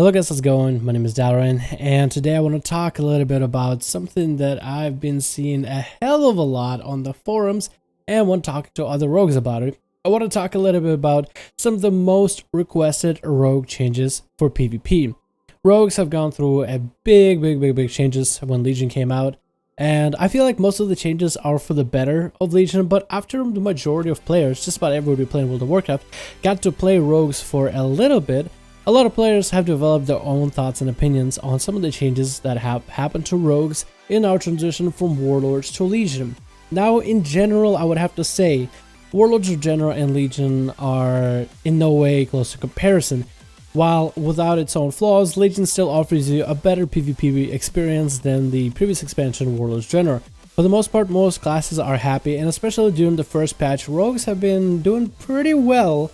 Hello guys, how's it going? My name is Darren, and today I want to talk a little bit about something that I've been seeing a hell of a lot on the forums and want to talk to other rogues about it. I want to talk a little bit about some of the most requested rogue changes for PvP. Rogues have gone through a big changes when Legion came out, and I feel like most of the changes are for the better of Legion, but after the majority of players, just about everybody playing World of Warcraft, got to play rogues for a little bit, a lot of players have developed their own thoughts and opinions on some of the changes that have happened to rogues in our transition from Warlords to Legion. Now, in general, I would have to say, Warlords of General and Legion are in no way close to comparison. While without its own flaws, Legion still offers you a better PvP experience than the previous expansion, Warlords General. For the most part, most classes are happy, and especially during the first patch, rogues have been doing pretty well.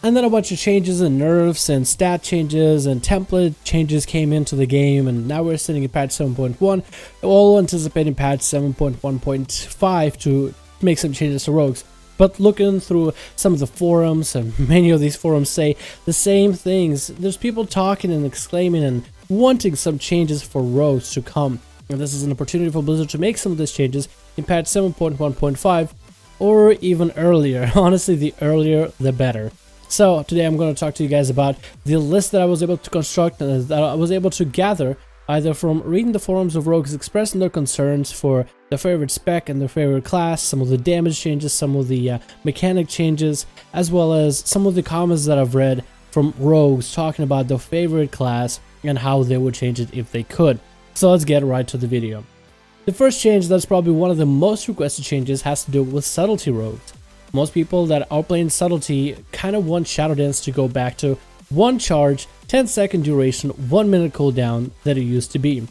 And then a bunch of changes and nerfs and stat changes and template changes came into the game, and now we're sitting at patch 7.1, all anticipating patch 7.1.5 to make some changes to rogues. But looking through some of the forums, and many of these forums say the same things, there's people talking and exclaiming and wanting some changes for rogues to come. And this is an opportunity for Blizzard to make some of these changes in patch 7.1.5 or even earlier. Honestly, the earlier the better. So today I'm going to talk to you guys about the list that I was able to construct and that I was able to gather either from reading the forums of rogues expressing their concerns for their favorite spec and their favorite class, some of the damage changes, some of the mechanic changes, as well as some of the comments that I've read from rogues talking about their favorite class and how they would change it if they could. So let's get right to the video. The first change that's probably one of the most requested changes has to do with Subtlety rogues. Most people that are playing Subtlety kind of want Shadow Dance to go back to 1 charge, 10-second duration, 1-minute cooldown that it used to be.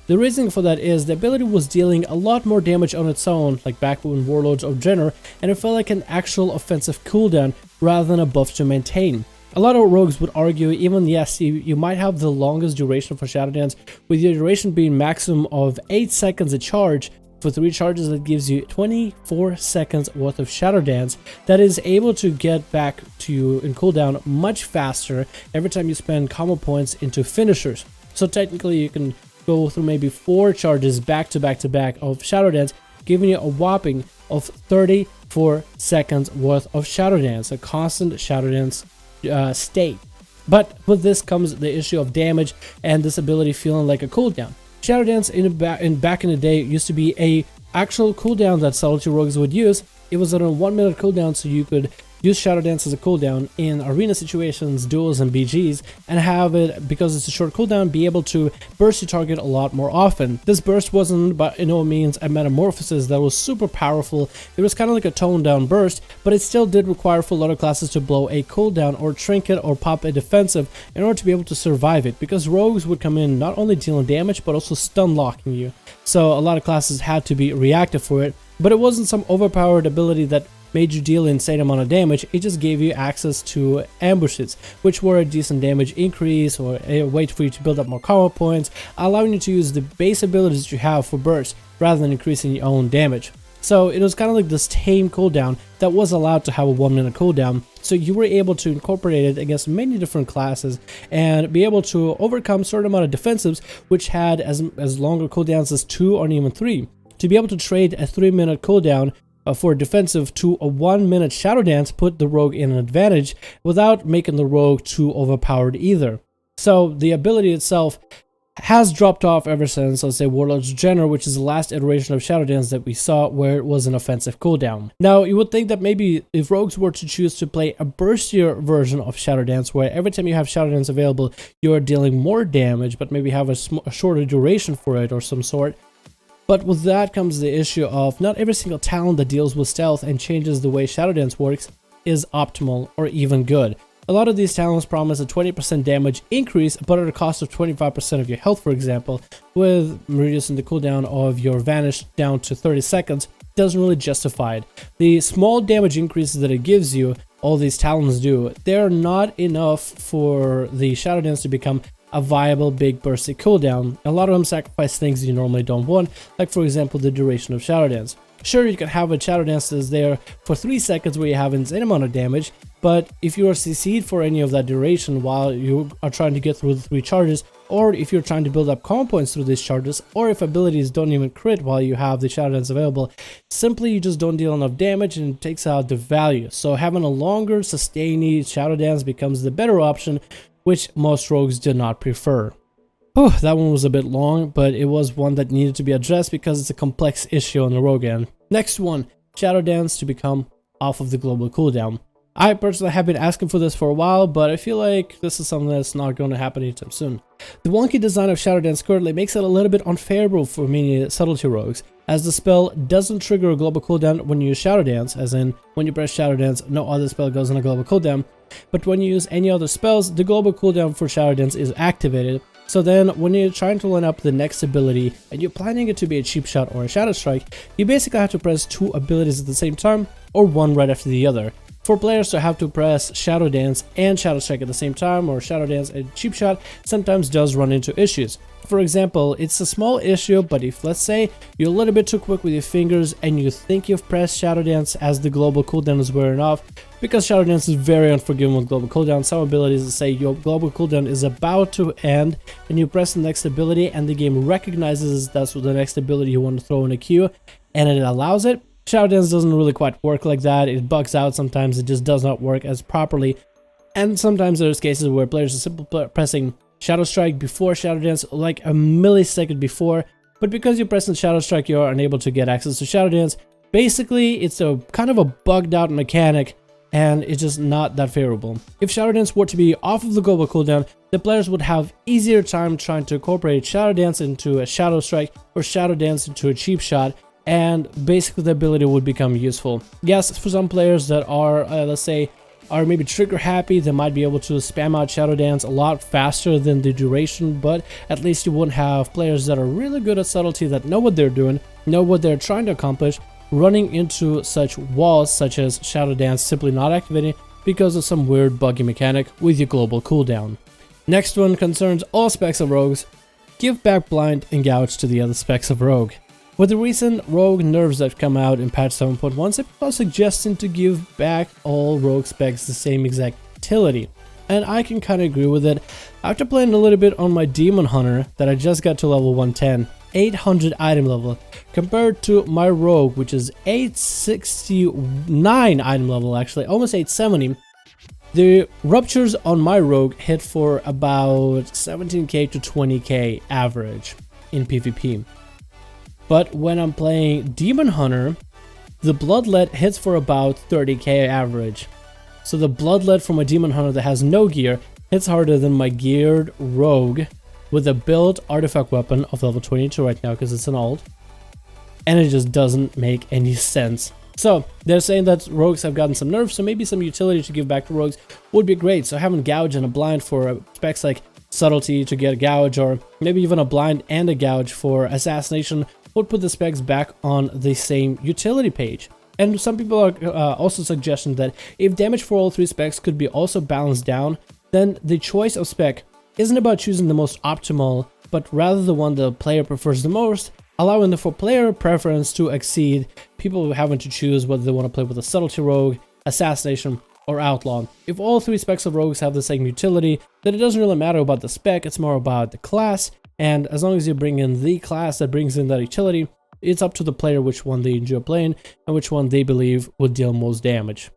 The reason for that is the ability was dealing a lot more damage on its own, like back when Warlords of General, and it felt like an actual offensive cooldown rather than a buff to maintain. A lot of rogues would argue, even yes, you might have the longest duration for Shadow Dance, with your duration being maximum of 8 seconds a charge. For 3 charges, that gives you 24 seconds worth of Shadow Dance that is able to get back to you in cooldown much faster every time you spend combo points into finishers. So technically you can go through maybe 4 charges back to back of Shadow Dance, giving you a whopping of 34 seconds worth of Shadow Dance, a constant Shadow Dance state. But with this comes the issue of damage and this ability feeling like a cooldown. Shadow Dance back in the day used to be a actual cooldown that Subtlety rogues would use. It was on a 1-minute cooldown, so you could use Shadow Dance as a cooldown in arena situations, duels, and BGs, and have it, because it's a short cooldown, be able to burst your target a lot more often. This burst wasn't by no means a metamorphosis that was super powerful. It was kind of like a toned down burst, but it still did require for a lot of classes to blow a cooldown or trinket or pop a defensive in order to be able to survive it, because rogues would come in not only dealing damage but also stun locking you. So a lot of classes had to be reactive for it, but it wasn't some overpowered ability that made you deal an insane amount of damage. It just gave you access to ambushes, which were a decent damage increase or a way for you to build up more combo points, allowing you to use the base abilities that you have for burst rather than increasing your own damage. So it was kind of like this tame cooldown that was allowed to have a 1-minute cooldown, so you were able to incorporate it against many different classes and be able to overcome a certain amount of defensives which had as longer cooldowns as 2 or even 3. To be able to trade a 3-minute cooldown for defensive to a 1-minute Shadow Dance put the rogue in an advantage without making the rogue too overpowered either. So the ability itself has dropped off ever since, let's say, Warlords General, which is the last iteration of Shadow Dance that we saw where it was an offensive cooldown. Now, you would think that maybe if rogues were to choose to play a burstier version of Shadow Dance, where every time you have Shadow Dance available, you are dealing more damage, but maybe have a shorter duration for it or some sort. But with that comes the issue of not every single talent that deals with stealth and changes the way Shadow Dance works is optimal or even good. A lot of these talents promise a 20% damage increase, but at a cost of 25% of your health, for example, with reducing the cooldown of your Vanish down to 30 seconds, doesn't really justify it. The small damage increases that it gives you, all these talents do, they're not enough for the Shadow Dance to become a viable big bursty cooldown. A lot of them sacrifice things you normally don't want, like for example the duration of Shadow Dance. Sure, you can have a Shadow Dance that's there for 3 seconds where you have an insane amount of damage, But if you are CC'd for any of that duration while you are trying to get through the 3 charges, or if you're trying to build up comm points through these charges, or if abilities don't even crit while you have the Shadow Dance available, simply you just don't deal enough damage and it takes out the value. So having a longer sustainy Shadow Dance becomes the better option, which most rogues do not prefer. Whew, that one was a bit long, but it was one that needed to be addressed because it's a complex issue on the rogue end. Next one, Shadow Dance to become off of the global cooldown. I personally have been asking for this for a while, but I feel like this is something that's not going to happen anytime soon. The wonky design of Shadow Dance currently makes it a little bit unfavorable for many Subtlety rogues, as the spell doesn't trigger a global cooldown when you use Shadow Dance, as in when you press Shadow Dance, no other spell goes on a global cooldown, but when you use any other spells, the global cooldown for Shadow Dance is activated. So then when you're trying to line up the next ability and you're planning it to be a cheap shot or a Shadow Strike, you basically have to press 2 abilities at the same time or one right after the other. For players to have to press Shadow Dance and Shadow Strike at the same time, or Shadow Dance and Cheap Shot, sometimes does run into issues. For example, it's a small issue, but if, let's say, you're a little bit too quick with your fingers and you think you've pressed Shadow Dance as the global cooldown is wearing off, because Shadow Dance is very unforgiving with global cooldown, some abilities say your global cooldown is about to end and you press the next ability and the game recognizes that's the next ability you want to throw in a queue and it allows it. Shadow Dance doesn't really quite work like that. It bugs out sometimes, it just does not work as properly. And sometimes there's cases where players are simply pressing Shadow Strike before Shadow Dance, like a millisecond before, but because you're pressing Shadow Strike, you are unable to get access to Shadow Dance. Basically, it's a kind of a bugged out mechanic, and it's just not that favorable. If Shadow Dance were to be off of the global cooldown, the players would have easier time trying to incorporate Shadow Dance into a Shadow Strike or Shadow Dance into a cheap shot, and basically the ability would become useful. Yes, for some players that are, let's say, are maybe trigger happy, they might be able to spam out Shadow Dance a lot faster than the duration, but at least you wouldn't have players that are really good at Subtlety, that know what they're doing, know what they're trying to accomplish, running into such walls such as Shadow Dance simply not activating because of some weird buggy mechanic with your global cooldown. Next one concerns all specs of rogues. Give back blind and gouge to the other specs of rogue. With the recent rogue nerfs that come out in patch 7.1, some people are suggesting to give back all rogue specs the same exact utility. And I can kind of agree with it. After playing a little bit on my Demon Hunter that I just got to level 110, 800 item level, compared to my rogue, which is 869 item level actually, almost 870, the ruptures on my rogue hit for about 17k to 20k average in PvP. But when I'm playing Demon Hunter, the Bloodlet hits for about 30k average. So the Bloodlet from a Demon Hunter that has no gear hits harder than my geared rogue with a built artifact weapon of level 22 right now because it's an alt. And it just doesn't make any sense. So they're saying that rogues have gotten some nerfs, so maybe some utility to give back to rogues would be great. So having gouge and a blind for specs like Subtlety to get a gouge, or maybe even a blind and a gouge for Assassination, would put the specs back on the same utility page. And some people are also suggesting that if damage for all 3 specs could be also balanced down, then the choice of spec isn't about choosing the most optimal, but rather the one the player prefers the most, allowing the for player preference to exceed people having to choose whether they want to play with a Subtlety rogue, Assassination, or Outlaw. If all 3 specs of rogues have the same utility, then it doesn't really matter about the spec, it's more about the class. And as long as you bring in the class that brings in that utility, it's up to the player which one they enjoy playing and which one they believe would deal most damage.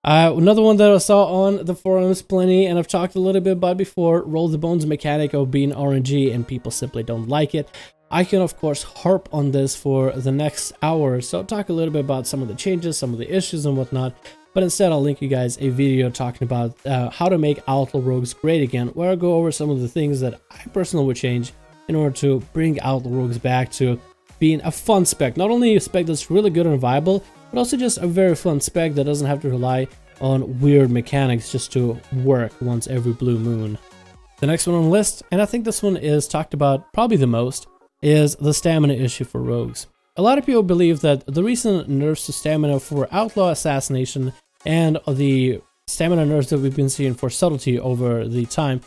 Another one that I saw on the forums plenty, and I've talked a little bit about before, roll the bones mechanic of being RNG, and people simply don't like it. I can of course harp on this for the next hour, so I'll talk a little bit about some of the changes, some of the issues and whatnot, but instead I'll link you guys a video talking about how to make Outlaw rogues great again, where I go over some of the things that I personally would change in order to bring Outlaw rogues back to being a fun spec. Not only a spec that's really good and viable, but also just a very fun spec that doesn't have to rely on weird mechanics just to work once every blue moon. The next one on the list, and I think this one is talked about probably the most, is the stamina issue for rogues. A lot of people believe that the recent nerfs to stamina for Outlaw, Assassination, and the stamina nerfs that we've been seeing for Subtlety over the time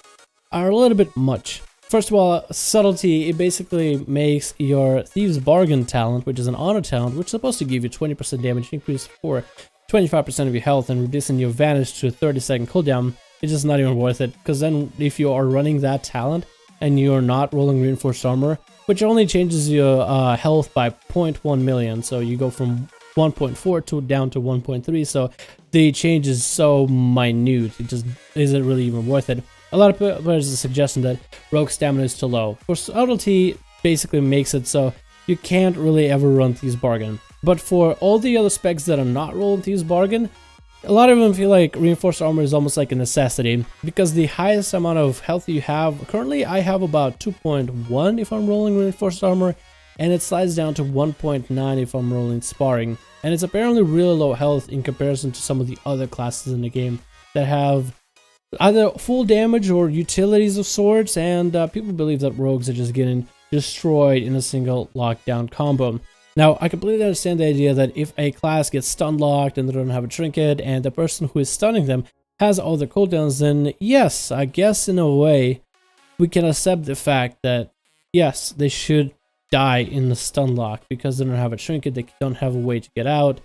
are a little bit much. First of all, Subtlety, it basically makes your Thieves Bargain talent, which is an honor talent, which is supposed to give you 20% damage increase for 25% of your health and reducing your advantage to a 30-second cooldown, it's just not even worth it. Because then if you are running that talent and you're not rolling reinforced armor, which only changes your health by 0.1 million, so you go from 1.4 to down to 1.3, so the change is so minute, it just isn't really even worth it. A lot of players are suggesting that rogue stamina is too low. For Subtlety, basically makes it so you can't really ever run Thieves Bargain. But for all the other specs that are not rolling Thieves Bargain, a lot of them feel like reinforced armor is almost like a necessity, because the highest amount of health you have, currently I have about 2.1 if I'm rolling reinforced armor, and it slides down to 1.9 if I'm rolling sparring. And it's apparently really low health in comparison to some of the other classes in the game that have either full damage or utilities of sorts, and people believe that rogues are just getting destroyed in a single lockdown combo. Now, I completely understand the idea that if a class gets stun locked and they don't have a trinket, and the person who is stunning them has all their cooldowns, then yes, I guess in a way, we can accept the fact that yes, they should die in the stun lock because they don't have a trinket, they don't have a way to get out.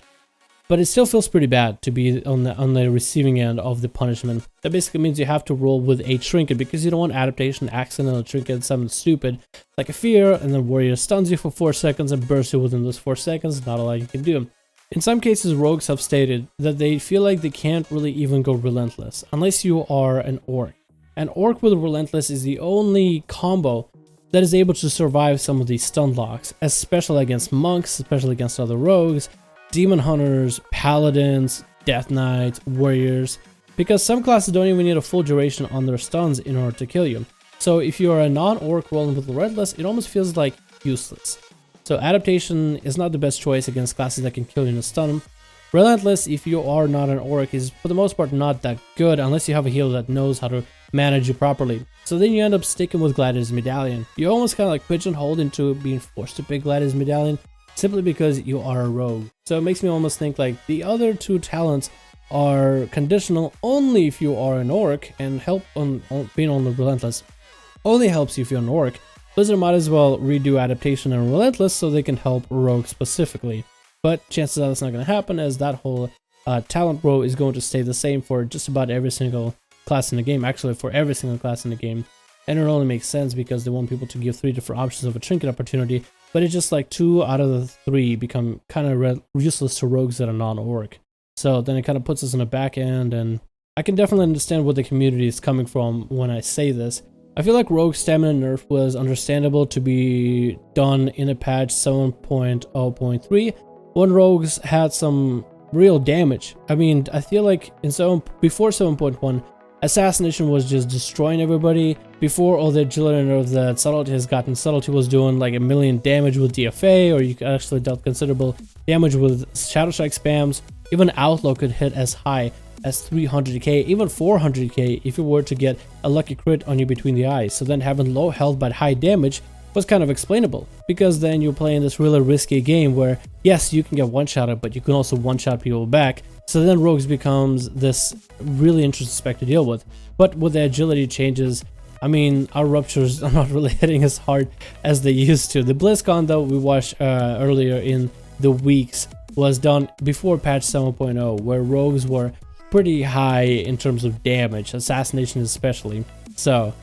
But it still feels pretty bad to be on the receiving end of the punishment. That basically means you have to roll with a trinket because you don't want adaptation, accidental trinket, something stupid like a fear, and then warrior stuns you for 4 seconds and bursts you within those 4 seconds. Not a lot you can do. In some cases, rogues have stated that they feel like they can't really even go relentless unless you are an orc. An orc with relentless is the only combo that is able to survive some of these stun locks, especially against monks, especially against other rogues, demon hunters, paladins, death knights, warriors, because some classes don't even need a full duration on their stuns in order to kill you. So if you're a non-orc rolling with relentless, it almost feels like useless. So adaptation is not the best choice against classes that can kill you in a stun. Relentless, if you are not an orc, is for the most part not that good unless you have a healer that knows how to manage you properly. So then you end up sticking with Gladiator's Medallion. You almost kind of like pigeonholed into being forced to pick Gladiator's Medallion simply because you are a rogue. So it makes me almost think like the other two talents are conditional only if you are an orc, and help on being on the relentless only helps you if you're an orc. Blizzard might as well redo adaptation and relentless so they can help rogue specifically. But chances are that's not going to happen, as that whole talent row is going to stay the same for just about every single class in the game, actually for every single class in the game. And it only makes sense because they want people to give 3 different options of a trinket opportunity, but it's just like 2 out of the 3 become kind of useless to rogues that are non-orc. So then it kind of puts us in the back end, and I can definitely understand where the community is coming from when I say this. I feel like rogue stamina nerf was understandable to be done in a patch 7.0.3 when rogues had some real damage. I mean, I feel like before 7.1, Assassination was just destroying everybody. Before all the agility nerf that Subtlety has gotten, Subtlety was doing like 1 million damage with DFA, or you actually dealt considerable damage with Shadow Strike spams. Even Outlaw could hit as high as 300k, even 400k if you were to get a lucky crit on you between the eyes. So then having low health but high damage was kind of explainable, because then you're playing this really risky game where yes, you can get one-shotted, but you can also one-shot people back. So then rogues becomes this really interesting spec to deal with. But with the agility changes, I mean, our ruptures are not really hitting as hard as they used to. The BlizzCon though we watched earlier in the weeks was done before patch 7.0, where rogues were pretty high in terms of damage, Assassination especially. So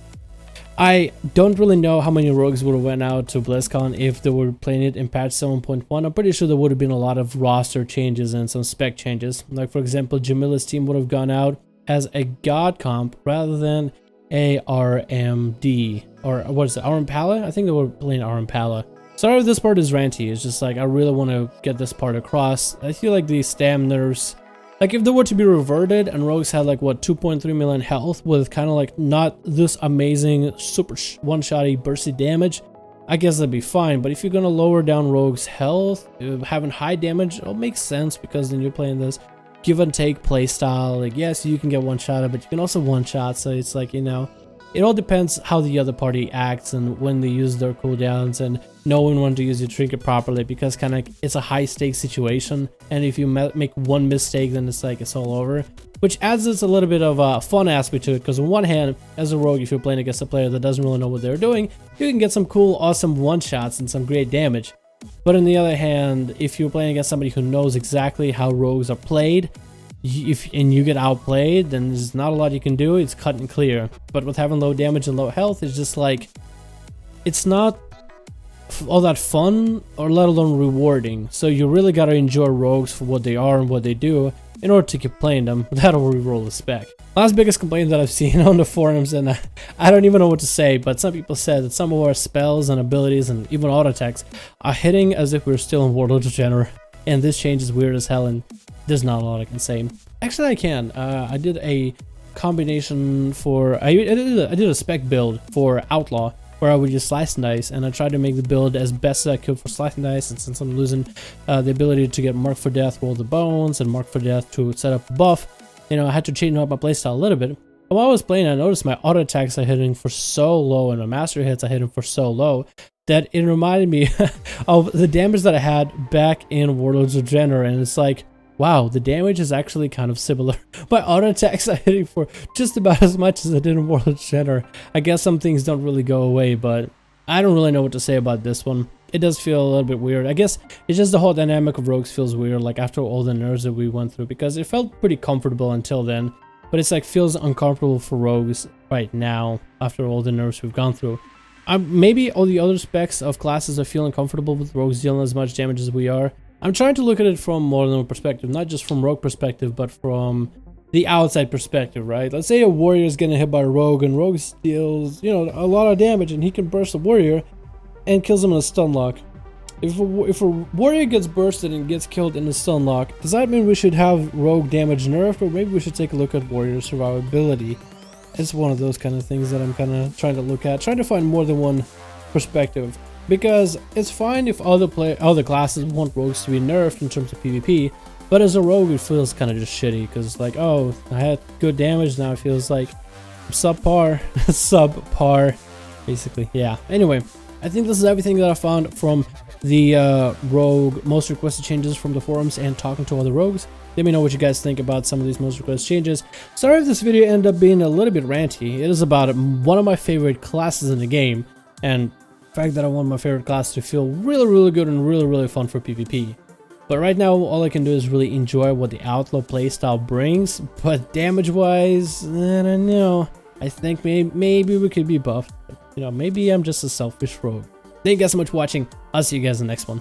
I don't really know how many rogues would have went out to BlizzCon if they were playing it in patch 7.1. I'm pretty sure there would have been a lot of roster changes and some spec changes. Like for example, Jamila's team would have gone out as a god comp rather than a RMD, or what is it, RMPala? I think they were playing RMPala. Sorry if this part is ranty, it's just like I really want to get this part across. I feel like these stam nerfs, like if they were to be reverted and rogues had like what 2.3 million health with kind of like not this amazing super one-shotty bursty damage, I guess that'd be fine. But if you're gonna lower down rogues health, having high damage, it'll make sense, because then you're playing this give and take play style. Like yes, you can get one-shotted, but you can also one-shot, so it's like, you know, it all depends how the other party acts and when they use their cooldowns, and knowing when to use your trinket properly, because kind of it's a high stakes situation, and if you make one mistake, then it's like it's all over, which adds this a little bit of a fun aspect to it. Because on one hand, as a rogue, if you're playing against a player that doesn't really know what they're doing, you can get some cool awesome one shots and some great damage. But on the other hand, if you're playing against somebody who knows exactly how rogues are played, and you get outplayed, then there's not a lot you can do. It's cut and clear. But with having low damage and low health, it's just like, it's not all that fun, or let alone rewarding. So you really gotta enjoy rogues for what they are and what they do in order to keep playing them without re-roll the spec. Last biggest complaint that I've seen on the forums, and I don't even know what to say, but some people said that some of our spells and abilities and even auto attacks are hitting as if we're still in Warlord of General, and this change is weird as hell, and there's not a lot I can say. Actually, I can. I did a combination for I did a spec build for Outlaw, where I would use slice and dice, and I tried to make the build as best as I could for slice and dice. And since I'm losing the ability to get marked for death, roll the bones, and marked for death to set up a buff, you know, I had to change up my playstyle a little bit. And while I was playing, I noticed my auto attacks are hitting for so low, and my master hits are hitting for so low, that it reminded me of the damage that I had back in Warlords of General. And it's like, wow, the damage is actually kind of similar. My auto attacks are hitting for just about as much as I did in Warlords of General. I guess some things don't really go away, but I don't really know what to say about this one. It does feel a little bit weird. I guess it's just the whole dynamic of rogues feels weird, like after all the nerfs that we went through, because it felt pretty comfortable until then, but it's like feels uncomfortable for rogues right now after all the nerfs we've gone through. Maybe all the other specs of classes are feeling comfortable with rogues dealing as much damage as we are. I'm trying to look at it from more than one perspective, not just from rogue perspective, but from the outside perspective, right? Let's say a warrior is getting hit by a rogue, and rogue deals, you know, a lot of damage, and he can burst a warrior and kills him in a stun lock. If a warrior gets bursted and gets killed in a stun lock, does that mean we should have rogue damage nerfed, or maybe we should take a look at warrior survivability? It's one of those kind of things that I'm kind of trying to look at, trying to find more than one perspective. Because it's fine if other classes want rogues to be nerfed in terms of PvP, but as a rogue it feels kind of just shitty, because like, oh, I had good damage, now it feels like subpar, subpar, basically. Yeah, anyway, I think this is everything that I found from the rogue most requested changes from the forums and talking to other rogues. Let me know what you guys think about some of these most requested changes. Sorry if this video ended up being a little bit ranty. It is about one of my favorite classes in the game, and the fact that I want my favorite class to feel really good and really fun for PvP. But right now all I can do is really enjoy what the Outlaw playstyle brings, but damage wise, I don't know. I think maybe we could be buffed. You know, maybe I'm just a selfish rogue. Thank you guys so much for watching. I'll see you guys in the next one.